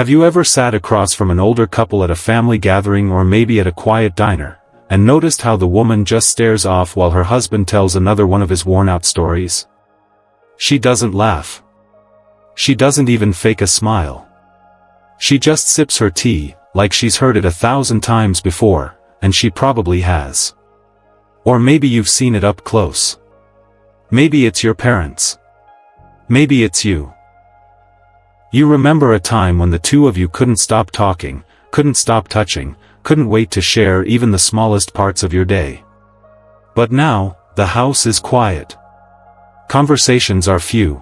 Have you ever sat across from an older couple at a family gathering or maybe at a quiet diner, and noticed how the woman just stares off while her husband tells another one of his worn-out stories? She doesn't laugh. She doesn't even fake a smile. She just sips her tea, like she's heard it 1,000 times before, and she probably has. Or maybe you've seen it up close. Maybe it's your parents. Maybe it's you. You remember a time when the two of you couldn't stop talking, couldn't stop touching, couldn't wait to share even the smallest parts of your day. But now, the house is quiet. Conversations are few.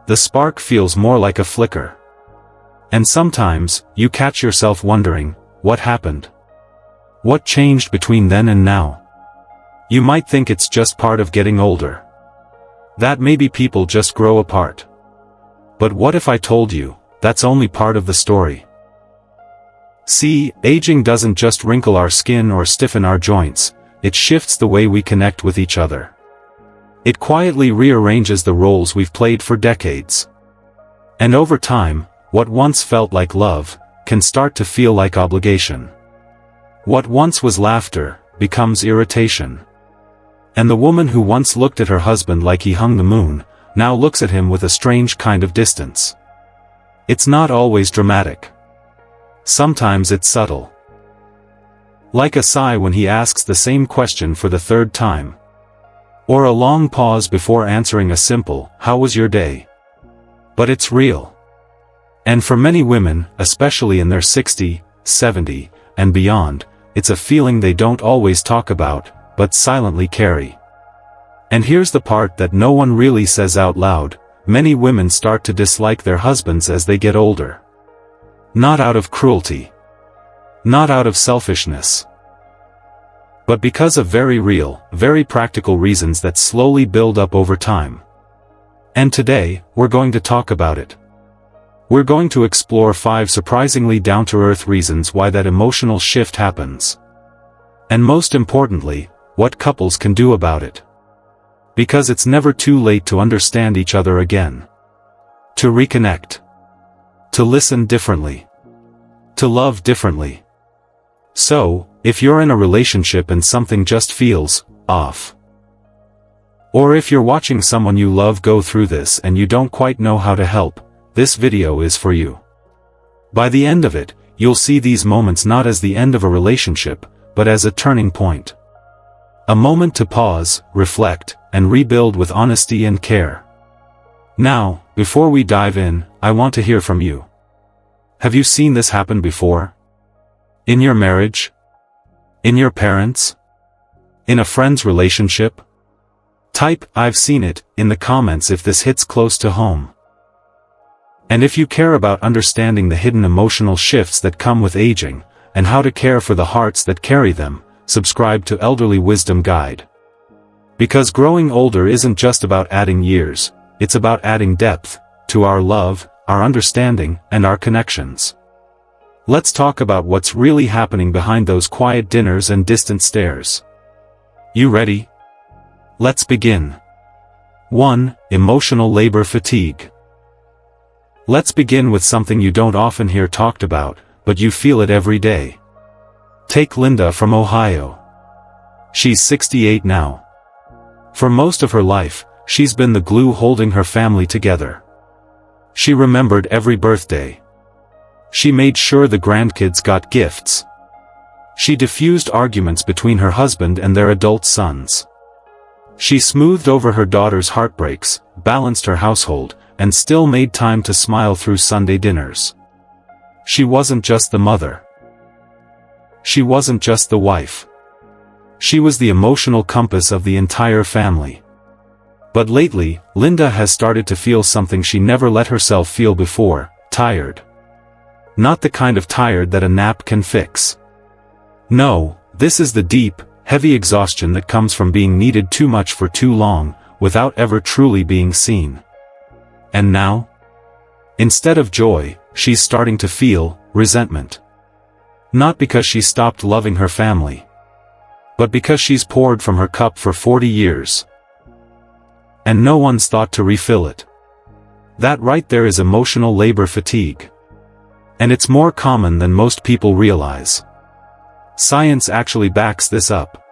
The spark feels more like a flicker. And sometimes, you catch yourself wondering, what happened? What changed between then and now? You might think it's just part of getting older. That maybe people just grow apart. But what if I told you, that's only part of the story? See, aging doesn't just wrinkle our skin or stiffen our joints, it shifts the way we connect with each other. It quietly rearranges the roles we've played for decades. And over time, what once felt like love, can start to feel like obligation. What once was laughter, becomes irritation. And the woman who once looked at her husband like he hung the moon, now looks at him with a strange kind of distance. It's not always dramatic. Sometimes it's subtle. Like a sigh when he asks the same question for the third time. Or a long pause before answering a simple, "How was your day?" But it's real. And for many women, especially in their 60, 70, and beyond, it's a feeling they don't always talk about, but silently carry. And here's the part that no one really says out loud: many women start to dislike their husbands as they get older. Not out of cruelty. Not out of selfishness. But because of very real, very practical reasons that slowly build up over time. And today, we're going to talk about it. We're going to explore 5 surprisingly down-to-earth reasons why that emotional shift happens. And most importantly, what couples can do about it. Because it's never too late to understand each other again. To reconnect. To listen differently. To love differently. So, if you're in a relationship and something just feels off. Or if you're watching someone you love go through this and you don't quite know how to help, this video is for you. By the end of it, you'll see these moments not as the end of a relationship, but as a turning point. A moment to pause, reflect, and rebuild with honesty and care. Now, before we dive in, I want to hear from you. Have you seen this happen before? In your marriage? In your parents? In a friend's relationship? Type "I've seen it" in the comments if this hits close to home. And if you care about understanding the hidden emotional shifts that come with aging, and how to care for the hearts that carry them, subscribe to Elderly Wisdom Guide. Because growing older isn't just about adding years, it's about adding depth to our love, our understanding, and our connections. Let's talk about what's really happening behind those quiet dinners and distant stares. You ready? Let's begin. 1. Emotional labor fatigue. Let's begin with something you don't often hear talked about, but you feel it every day. Take Linda from Ohio. She's 68 now. For most of her life, she's been the glue holding her family together. She remembered every birthday. She made sure the grandkids got gifts. She diffused arguments between her husband and their adult sons. She smoothed over her daughter's heartbreaks, balanced her household, and still made time to smile through Sunday dinners. She wasn't just the mother. She wasn't just the wife. She was the emotional compass of the entire family. But lately, Linda has started to feel something she never let herself feel before: tired. Not the kind of tired that a nap can fix. No, this is the deep, heavy exhaustion that comes from being needed too much for too long, without ever truly being seen. And now? Instead of joy, she's starting to feel resentment. Not because she stopped loving her family, but because she's poured from her cup for 40 years. And no one's thought to refill it. That right there is emotional labor fatigue. And it's more common than most people realize. Science actually backs this up.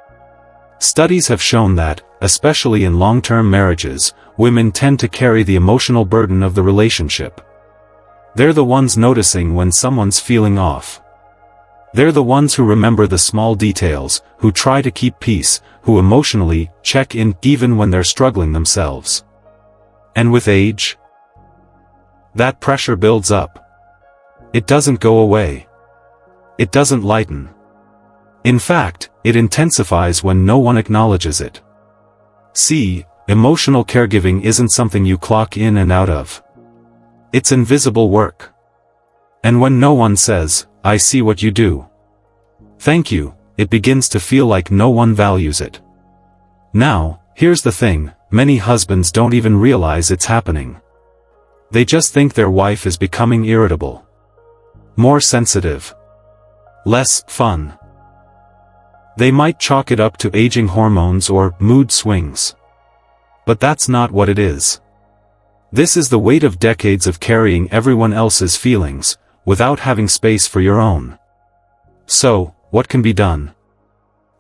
Studies have shown that, especially in long-term marriages, women tend to carry the emotional burden of the relationship. They're the ones noticing when someone's feeling off. They're the ones who remember the small details, who try to keep peace, who emotionally check in even when they're struggling themselves. And with age, that pressure builds up. It doesn't go away. It doesn't lighten. In fact, it intensifies when no one acknowledges it. See, emotional caregiving isn't something you clock in and out of. It's invisible work. And when no one says, "I see what you do. Thank you," it begins to feel like no one values it. Now, here's the thing, many husbands don't even realize it's happening. They just think their wife is becoming irritable. More sensitive. Less fun. They might chalk it up to aging hormones or mood swings. But that's not what it is. This is the weight of decades of carrying everyone else's feelings, without having space for your own. So, what can be done?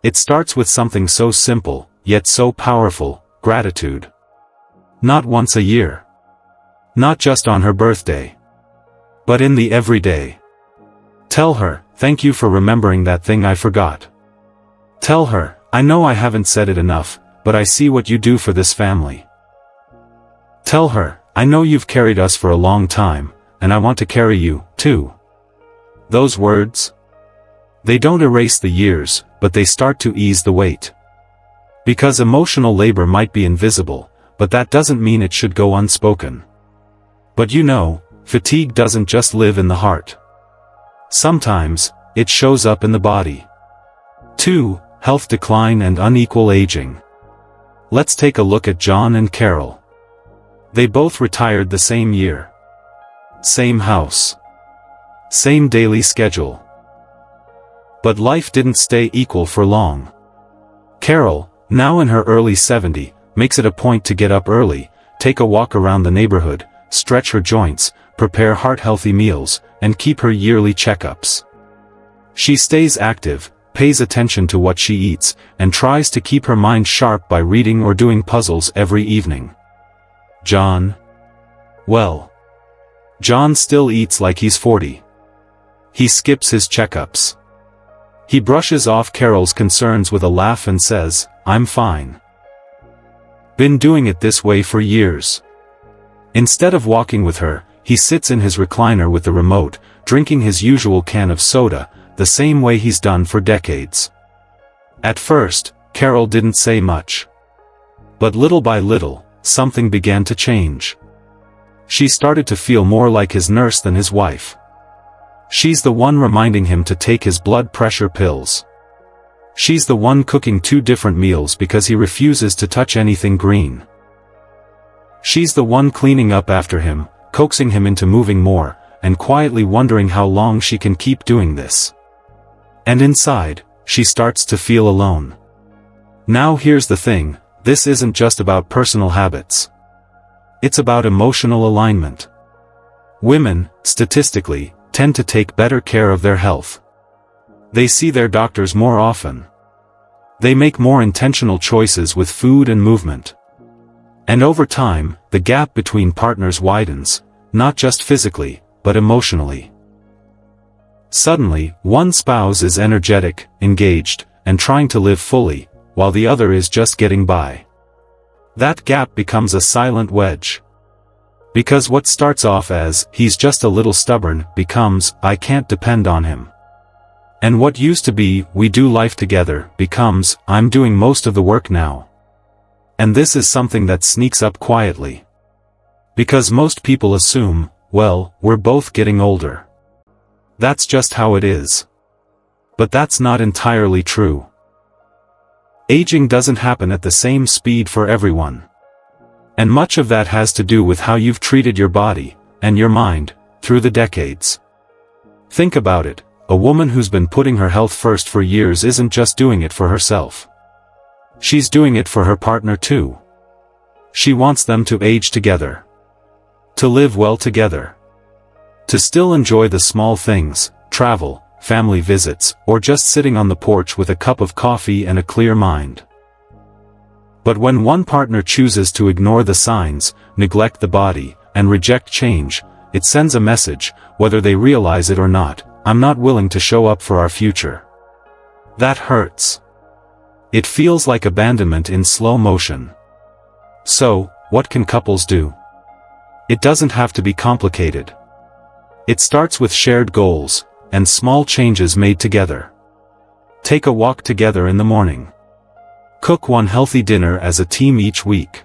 It starts with something so simple, yet so powerful: gratitude. Not once a year. Not just on her birthday. But in the everyday. Tell her, "Thank you for remembering that thing I forgot." Tell her, "I know I haven't said it enough, but I see what you do for this family." Tell her, "I know you've carried us for a long time, and I want to carry you, too." Those words? They don't erase the years, but they start to ease the weight. Because emotional labor might be invisible, but that doesn't mean it should go unspoken. But you know, fatigue doesn't just live in the heart. Sometimes, it shows up in the body. 2. Health decline and unequal aging. Let's take a look at John and Carol. They both retired the same year. Same house. Same daily schedule. But life didn't stay equal for long. Carol, now in her early 70s, makes it a point to get up early, take a walk around the neighborhood, stretch her joints, prepare heart-healthy meals, and keep her yearly checkups. She stays active, pays attention to what she eats, and tries to keep her mind sharp by reading or doing puzzles every evening. John? Well, John still eats like he's 40. He skips his checkups. He brushes off Carol's concerns with a laugh and says, "I'm fine. Been doing it this way for years." Instead of walking with her, he sits in his recliner with the remote, drinking his usual can of soda, the same way he's done for decades. At first, Carol didn't say much. But little by little, something began to change. She started to feel more like his nurse than his wife. She's the one reminding him to take his blood pressure pills. She's the one cooking 2 different meals because he refuses to touch anything green. She's the one cleaning up after him, coaxing him into moving more, and quietly wondering how long she can keep doing this. And inside, she starts to feel alone. Now here's the thing, this isn't just about personal habits. It's about emotional alignment. Women, statistically, tend to take better care of their health. They see their doctors more often. They make more intentional choices with food and movement. And over time, the gap between partners widens, not just physically, but emotionally. Suddenly, one spouse is energetic, engaged, and trying to live fully, while the other is just getting by. That gap becomes a silent wedge. Because what starts off as, "He's just a little stubborn," becomes, "I can't depend on him." And what used to be, "We do life together," becomes, "I'm doing most of the work now." And this is something that sneaks up quietly. Because most people assume, well, we're both getting older. That's just how it is. But that's not entirely true. Aging doesn't happen at the same speed for everyone. And much of that has to do with how you've treated your body, and your mind, through the decades. Think about it, a woman who's been putting her health first for years isn't just doing it for herself. She's doing it for her partner too. She wants them to age together. To live well together. To still enjoy the small things, travel, family visits, or just sitting on the porch with a cup of coffee and a clear mind. But when one partner chooses to ignore the signs, neglect the body, and reject change, it sends a message, whether they realize it or not: I'm not willing to show up for our future. That hurts. It feels like abandonment in slow motion. So, what can couples do? It doesn't have to be complicated. It starts with shared goals, and small changes made together. Take a walk together in the morning. Cook one healthy dinner as a team each week.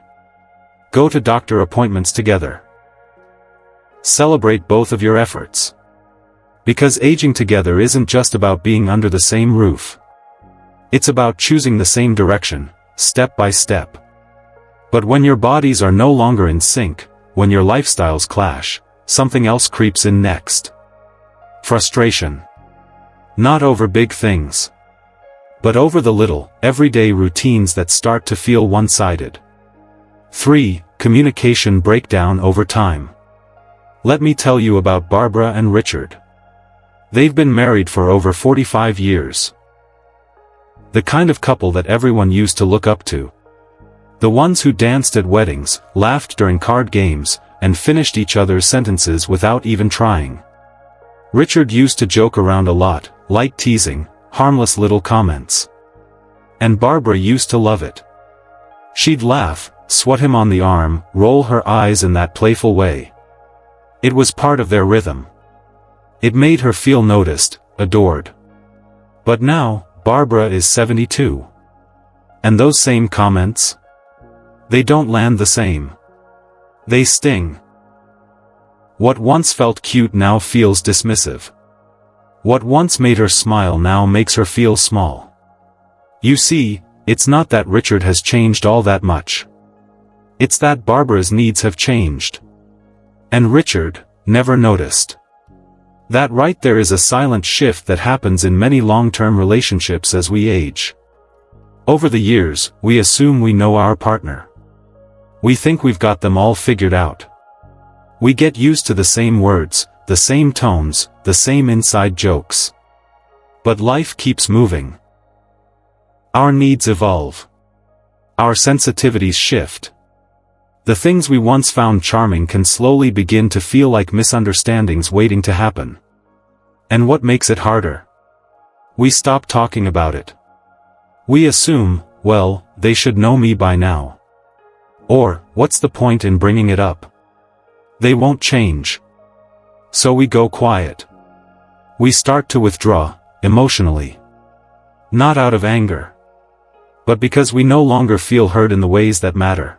Go to doctor appointments together. Celebrate both of your efforts. Because aging together isn't just about being under the same roof. It's about choosing the same direction, step by step. But when your bodies are no longer in sync, when your lifestyles clash, something else creeps in next. Frustration. Not over big things, but over the little, everyday routines that start to feel one-sided. 3. Communication breakdown over time. Let me tell you about Barbara and Richard. They've been married for over 45 years. The kind of couple that everyone used to look up to. The ones who danced at weddings, laughed during card games, and finished each other's sentences without even trying. Richard used to joke around a lot, light teasing, harmless little comments. And Barbara used to love it. She'd laugh, swat him on the arm, roll her eyes in that playful way. It was part of their rhythm. It made her feel noticed, adored. But now, Barbara is 72. And those same comments? They don't land the same. They sting. What once felt cute now feels dismissive. What once made her smile now makes her feel small. You see, it's not that Richard has changed all that much. It's that Barbara's needs have changed. And Richard never noticed. That right there is a silent shift that happens in many long-term relationships as we age. Over the years, we assume we know our partner. We think we've got them all figured out. We get used to the same words, the same tones, the same inside jokes. But life keeps moving. Our needs evolve. Our sensitivities shift. The things we once found charming can slowly begin to feel like misunderstandings waiting to happen. And what makes it harder? We stop talking about it. We assume, well, they should know me by now. Or, what's the point in bringing it up? They won't change. So we go quiet. We start to withdraw, emotionally. Not out of anger. But because we no longer feel heard in the ways that matter.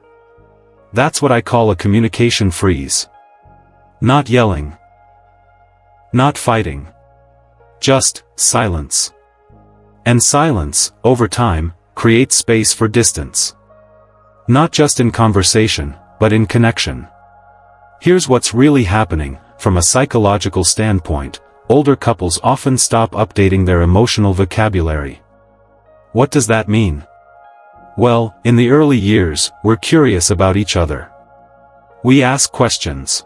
That's what I call a communication freeze. Not yelling. Not fighting. Just silence. And silence, over time, creates space for distance. Not just in conversation, but in connection. Here's what's really happening: from a psychological standpoint, older couples often stop updating their emotional vocabulary. What does that mean? Well, in the early years, we're curious about each other. We ask questions.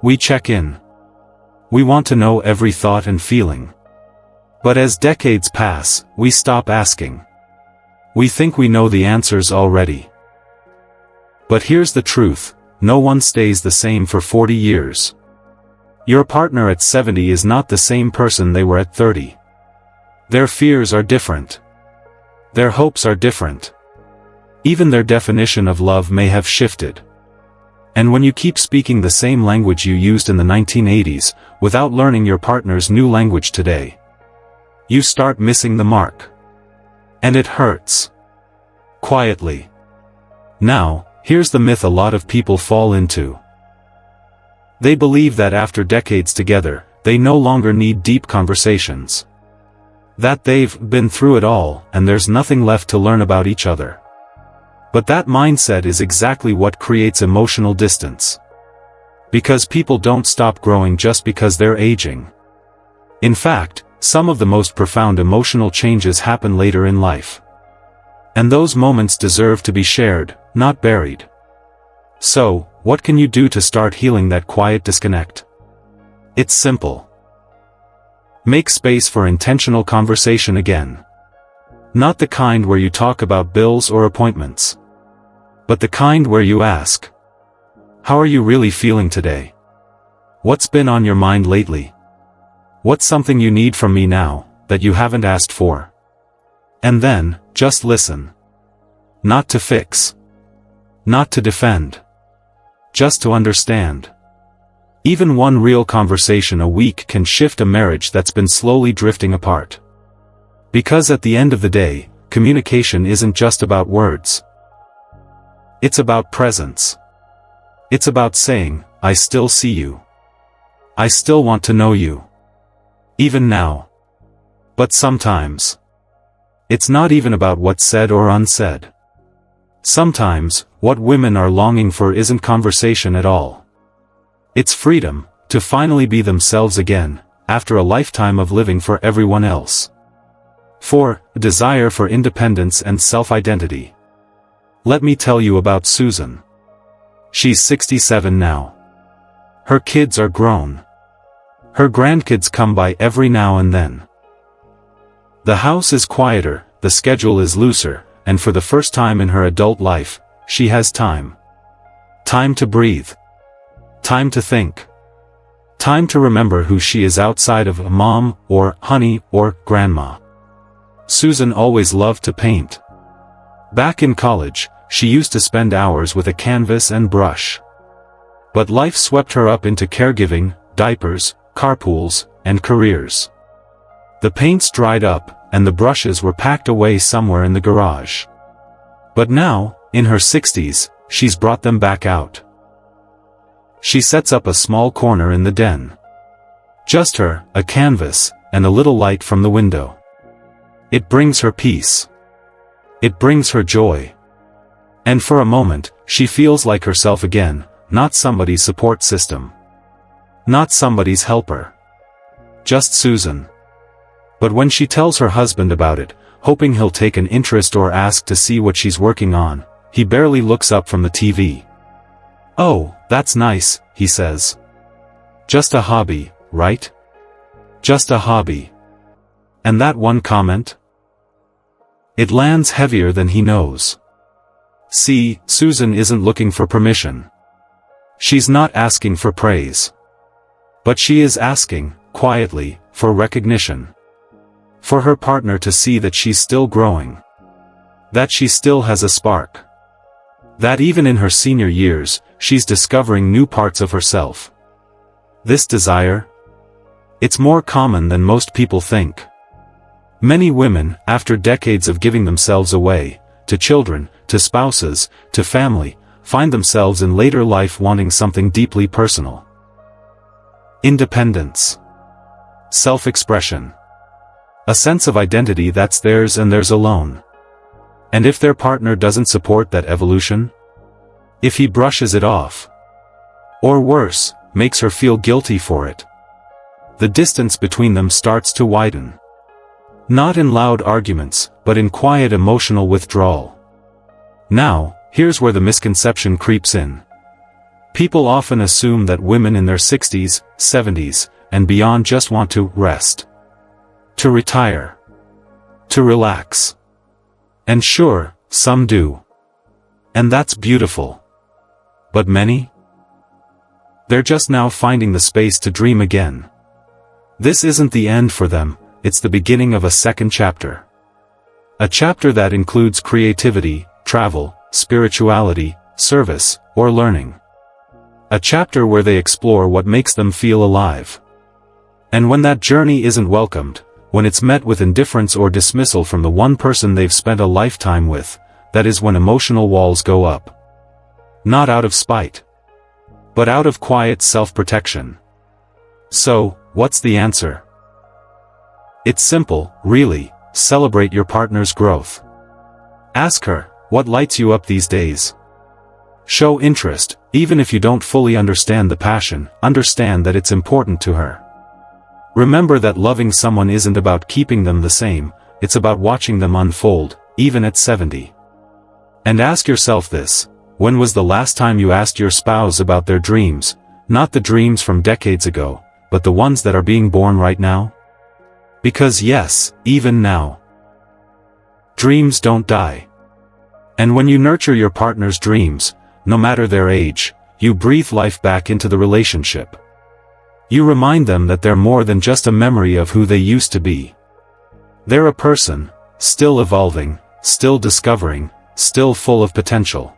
We check in. We want to know every thought and feeling. But as decades pass, we stop asking. We think we know the answers already. But here's the truth: no one stays the same for 40 years. Your partner at 70 is not the same person they were at 30. Their fears are different. Their hopes are different. Even their definition of love may have shifted. And when you keep speaking the same language you used in the 1980s, without learning your partner's new language today, you start missing the mark. And it hurts. Quietly. Now, here's the myth a lot of people fall into. They believe that after decades together, they no longer need deep conversations. That they've been through it all, and there's nothing left to learn about each other. But that mindset is exactly what creates emotional distance. Because people don't stop growing just because they're aging. In fact, some of the most profound emotional changes happen later in life. And those moments deserve to be shared, not buried. So, what can you do to start healing that quiet disconnect? It's simple. Make space for intentional conversation again. Not the kind where you talk about bills or appointments. But the kind where you ask, how are you really feeling today? What's been on your mind lately? What's something you need from me now, that you haven't asked for? And then, just listen. Not to fix. Not to defend. Just to understand. Even one real conversation a week can shift a marriage that's been slowly drifting apart. Because at the end of the day, communication isn't just about words. It's about presence. It's about saying, I still see you. I still want to know you. Even now. But sometimes. It's not even about what's said or unsaid. Sometimes, what women are longing for isn't conversation at all. It's freedom, to finally be themselves again, after a lifetime of living for everyone else. For, a desire for independence and self-identity. Let me tell you about Susan. She's 67 now. Her kids are grown. Her grandkids come by every now and then. The house is quieter, the schedule is looser, and for the first time in her adult life, she has time. Time to breathe. Time to think. Time to remember who she is outside of a mom, or honey, or grandma. Susan always loved to paint. Back in college, she used to spend hours with a canvas and brush. But life swept her up into caregiving, diapers, carpools, and careers. The paints dried up, and the brushes were packed away somewhere in the garage. But now, in her 60s, she's brought them back out. She sets up a small corner in the den. Just her, a canvas, and a little light from the window. It brings her peace. It brings her joy. And for a moment, she feels like herself again, not somebody's support system. Not somebody's helper. Just Susan. But when she tells her husband about it, hoping he'll take an interest or ask to see what she's working on, he barely looks up from the TV. "Oh, that's nice," he says. "Just a hobby, right? Just a hobby." And that one comment? It lands heavier than he knows. See, Susan isn't looking for permission. She's not asking for praise. But she is asking, quietly, for recognition. For her partner to see that she's still growing. That she still has a spark. That even in her senior years, she's discovering new parts of herself. This desire? It's more common than most people think. Many women, after decades of giving themselves away, to children, to spouses, to family, find themselves in later life wanting something deeply personal. Independence. Self-expression. A sense of identity that's theirs and theirs alone. And if their partner doesn't support that evolution? If he brushes it off? Or worse, makes her feel guilty for it? The distance between them starts to widen. Not in loud arguments, but in quiet emotional withdrawal. Now, here's where the misconception creeps in. People often assume that women in their 60s, 70s, and beyond just want to rest. To retire. To relax. And sure, some do. And that's beautiful. But many? They're just now finding the space to dream again. This isn't the end for them, it's the beginning of a second chapter. A chapter that includes creativity, travel, spirituality, service, or learning. A chapter where they explore what makes them feel alive. And when that journey isn't welcomed, when it's met with indifference or dismissal from the one person they've spent a lifetime with, that is when emotional walls go up. Not out of spite. But out of quiet self-protection. So, what's the answer? It's simple, really. Celebrate your partner's growth. Ask her, what lights you up these days? Show interest, even if you don't fully understand the passion, understand that it's important to her. Remember that loving someone isn't about keeping them the same, it's about watching them unfold, even at 70. And ask yourself this, when was the last time you asked your spouse about their dreams, not the dreams from decades ago, but the ones that are being born right now? Because yes, even now, dreams don't die. And when you nurture your partner's dreams, no matter their age, you breathe life back into the relationship. You remind them that they're more than just a memory of who they used to be. They're a person, still evolving, still discovering, still full of potential.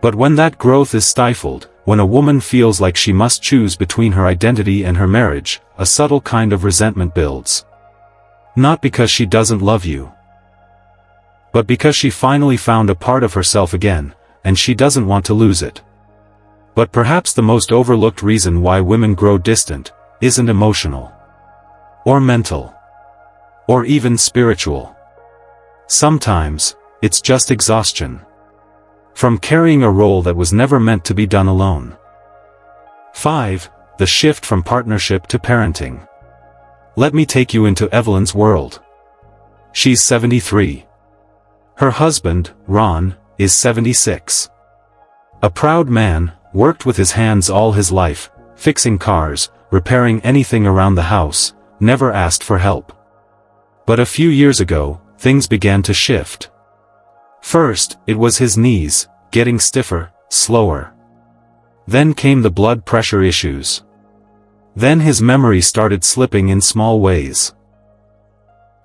But when that growth is stifled, when a woman feels like she must choose between her identity and her marriage, a subtle kind of resentment builds. Not because she doesn't love you, but because she finally found a part of herself again, and she doesn't want to lose it. But perhaps the most overlooked reason why women grow distant isn't emotional, or mental, or even spiritual. Sometimes, it's just exhaustion. From carrying a role that was never meant to be done alone. 5. The shift from partnership to parenting. Let me take you into Evelyn's world. She's 73. Her husband, Ron, is 76. A proud man, worked with his hands all his life, fixing cars, repairing anything around the house, never asked for help. But a few years ago, things began to shift. First, it was his knees, getting stiffer, slower. Then came the blood pressure issues. Then his memory started slipping in small ways.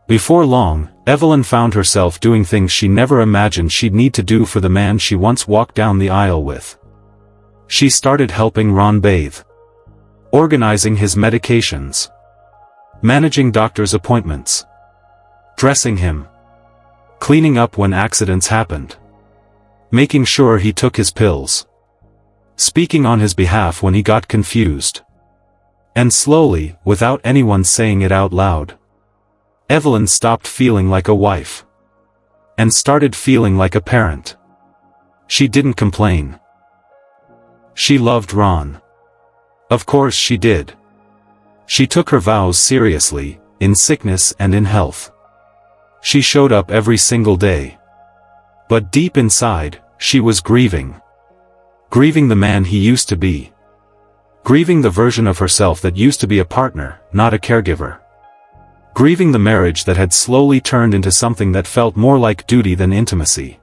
Before long, Evelyn found herself doing things she never imagined she'd need to do for the man she once walked down the aisle with. She started helping Ron bathe, organizing his medications, managing doctor's appointments, dressing him, cleaning up when accidents happened, making sure he took his pills, speaking on his behalf when he got confused. And slowly, without anyone saying it out loud, Evelyn stopped feeling like a wife, and started feeling like a parent. She didn't complain. She loved Ron. Of course she did. She took her vows seriously, in sickness and in health. She showed up every single day. But deep inside, she was grieving. Grieving the man he used to be. Grieving the version of herself that used to be a partner, not a caregiver. Grieving the marriage that had slowly turned into something that felt more like duty than intimacy.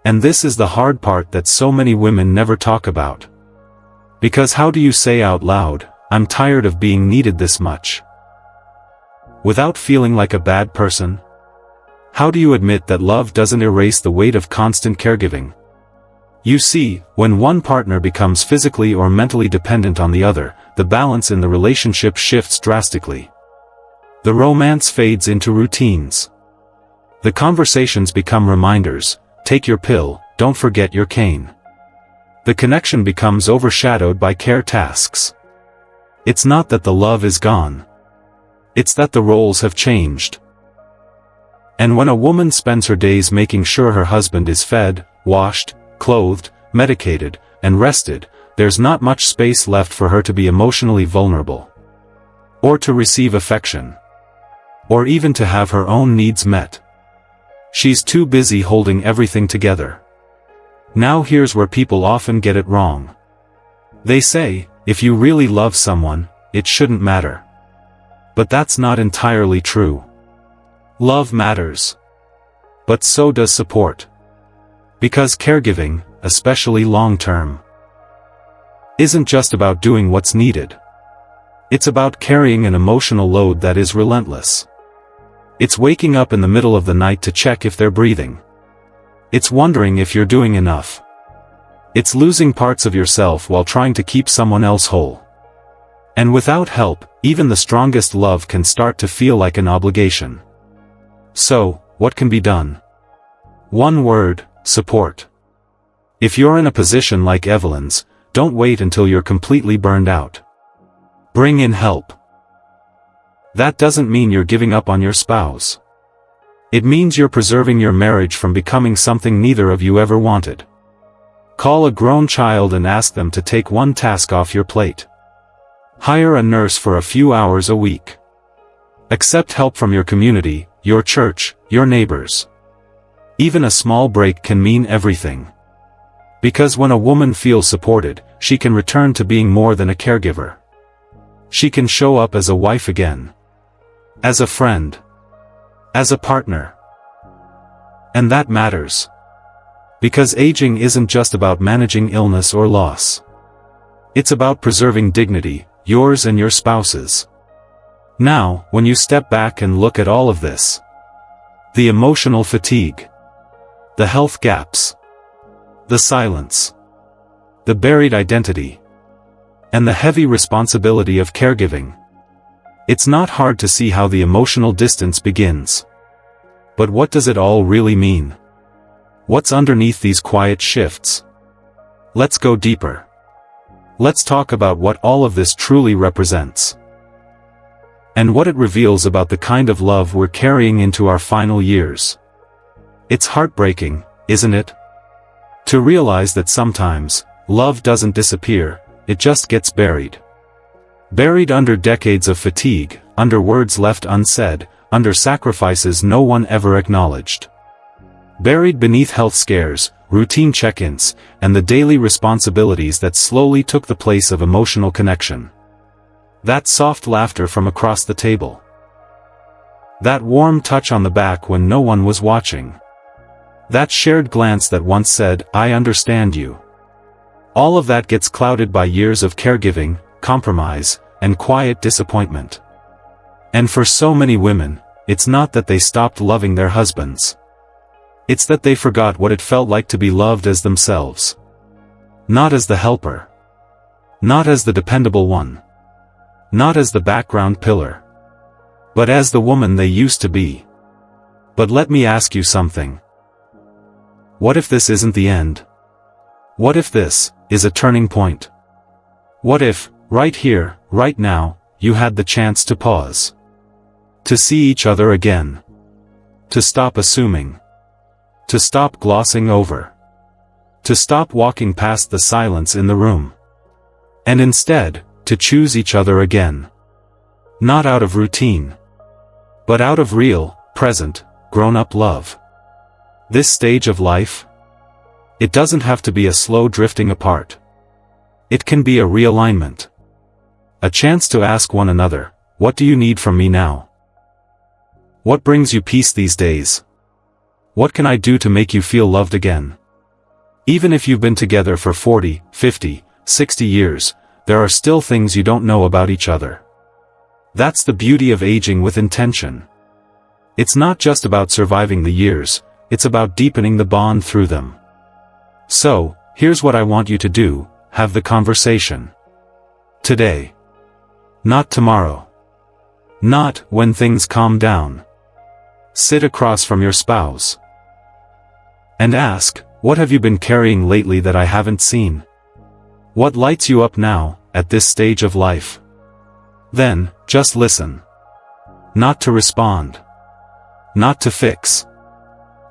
And this is the hard part that so many women never talk about. Because how do you say out loud, "I'm tired of being needed this much," without feeling like a bad person? How do you admit that love doesn't erase the weight of constant caregiving? You see, when one partner becomes physically or mentally dependent on the other, the balance in the relationship shifts drastically. The romance fades into routines. The conversations become reminders: take your pill, don't forget your cane. The connection becomes overshadowed by care tasks. It's not that the love is gone. It's that the roles have changed. And when a woman spends her days making sure her husband is fed, washed, clothed, medicated, and rested, there's not much space left for her to be emotionally vulnerable. Or to receive affection. Or even to have her own needs met. She's too busy holding everything together. Now here's where people often get it wrong. They say, if you really love someone, it shouldn't matter. But that's not entirely true. Love matters. But so does support. Because caregiving, especially long-term, isn't just about doing what's needed. It's about carrying an emotional load that is relentless. It's waking up in the middle of the night to check if they're breathing. It's wondering if you're doing enough. It's losing parts of yourself while trying to keep someone else whole. And without help, even the strongest love can start to feel like an obligation. So, what can be done? One word: support. If you're in a position like Evelyn's, don't wait until you're completely burned out. Bring in help. That doesn't mean you're giving up on your spouse. It means you're preserving your marriage from becoming something neither of you ever wanted. Call a grown child and ask them to take one task off your plate. Hire a nurse for a few hours a week. Accept help from your community, your church, your neighbors. Even a small break can mean everything. Because when a woman feels supported, she can return to being more than a caregiver. She can show up as a wife again. As a friend. As a partner. And that matters. Because aging isn't just about managing illness or loss. It's about preserving dignity, yours and your spouse's. Now, when you step back and look at all of this, the emotional fatigue, the health gaps, the silence, the buried identity, and the heavy responsibility of caregiving, it's not hard to see how the emotional distance begins. But what does it all really mean? What's underneath these quiet shifts? Let's go deeper. Let's talk about what all of this truly represents. And what it reveals about the kind of love we're carrying into our final years. It's heartbreaking, isn't it? To realize that sometimes, love doesn't disappear, it just gets buried. Buried under decades of fatigue, under words left unsaid, under sacrifices no one ever acknowledged. Buried beneath health scares, routine check-ins, and the daily responsibilities that slowly took the place of emotional connection. That soft laughter from across the table. That warm touch on the back when no one was watching. That shared glance that once said, "I understand you." All of that gets clouded by years of caregiving, compromise, and quiet disappointment. And for so many women, it's not that they stopped loving their husbands. It's that they forgot what it felt like to be loved as themselves. Not as the helper. Not as the dependable one. Not as the background pillar. But as the woman they used to be. But let me ask you something. What if this isn't the end? What if this is a turning point? What if, right here, right now, you had the chance to pause? To see each other again. To stop assuming. To stop glossing over. To stop walking past the silence in the room. And instead, to choose each other again. Not out of routine. But out of real, present, grown-up love. This stage of life? It doesn't have to be a slow drifting apart. It can be a realignment. A chance to ask one another, what do you need from me now? What brings you peace these days? What can I do to make you feel loved again? Even if you've been together for 40, 50, 60 years, there are still things you don't know about each other. That's the beauty of aging with intention. It's not just about surviving the years, it's about deepening the bond through them. So, here's what I want you to do, have the conversation. Today. Not tomorrow. Not when things calm down. Sit across from your spouse. And ask, what have you been carrying lately that I haven't seen? What lights you up now, at this stage of life? Then, just listen. Not to respond. Not to fix.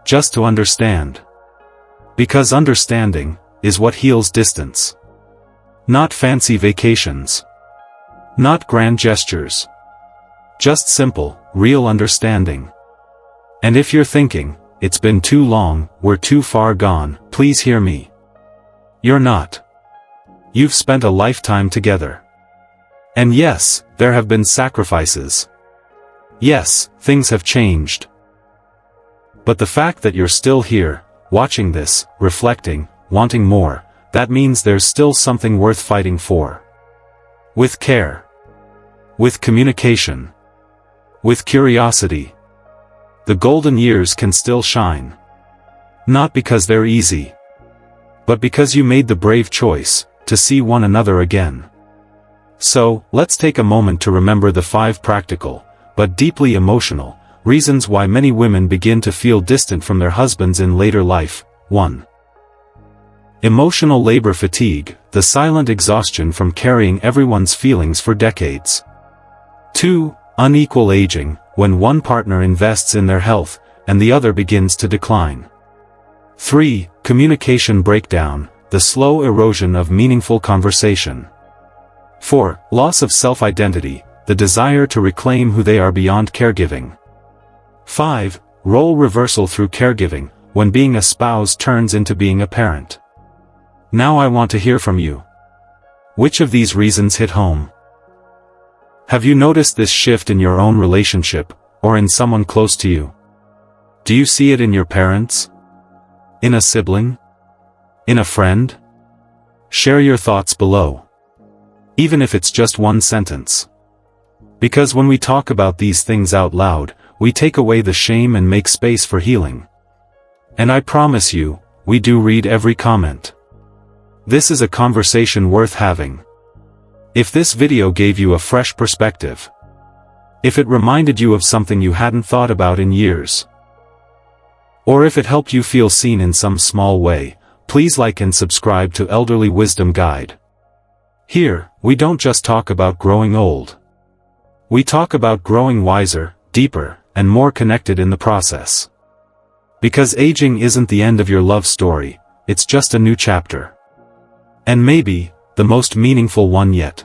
Just to understand. Because understanding is what heals distance. Not fancy vacations. Not grand gestures. Just simple, real understanding. And if you're thinking, it's been too long, we're too far gone, please hear me. You're not. You've spent a lifetime together. And yes, there have been sacrifices. Yes, things have changed. But the fact that you're still here, watching this, reflecting, wanting more, that means there's still something worth fighting for. With care. With communication. With curiosity. The golden years can still shine. Not because they're easy. But because you made the brave choice, to see one another again. So, let's take a moment to remember the 5 practical, but deeply emotional, reasons why many women begin to feel distant from their husbands in later life. 1. Emotional labor fatigue, the silent exhaustion from carrying everyone's feelings for decades. 2. Unequal aging, when one partner invests in their health, and the other begins to decline. 3. Communication breakdown, the slow erosion of meaningful conversation. 4. Loss of self-identity, the desire to reclaim who they are beyond caregiving. 5. Role reversal through caregiving, when being a spouse turns into being a parent. Now I want to hear from you. Which of these reasons hit home? Have you noticed this shift in your own relationship, or in someone close to you? Do you see it in your parents? In a sibling? In a friend? Share your thoughts below. Even if it's just one sentence. Because when we talk about these things out loud, we take away the shame and make space for healing. And I promise you, we do read every comment. This is a conversation worth having. If this video gave you a fresh perspective, if it reminded you of something you hadn't thought about in years, or if it helped you feel seen in some small way, please like and subscribe to Elderly Wisdom Guide. Here, we don't just talk about growing old. We talk about growing wiser, deeper, and more connected in the process. Because aging isn't the end of your love story, it's just a new chapter. And maybe, the most meaningful one yet.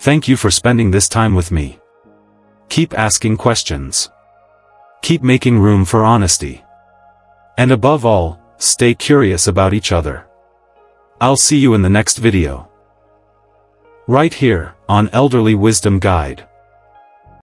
Thank you for spending this time with me. Keep asking questions. Keep making room for honesty. And above all, stay curious about each other. I'll see you in the next video. Right here, on Elderly Wisdom Guide.